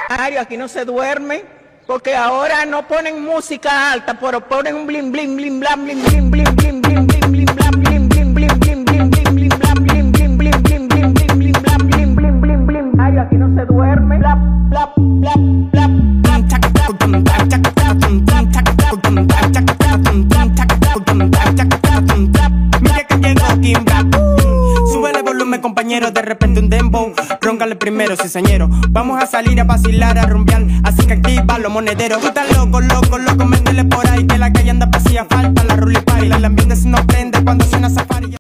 Mario, aquí no se duerme, porque ahora no ponen música alta, pero ponen un blim blim blim blam blim blim blim blim blim blim blim blam blim blim blim blim blim blim blim blam blim blim blim blim blim blim blim blam blim blim blim blim. Mario, aquí no se duerme. Blap blap blap blap. Mira que llegó Kim Black. Súbele el volumen, compañero, de repente un dembow. Róncale primero, cizañero. Vamos a salir a vacilar, a rumbear. Así que activa los monederos. Tú estás loco, loco, loco, métele por ahí. Que la calle anda vacía, falta la rulipay. El ambiente se nos prende cuando suena Safari.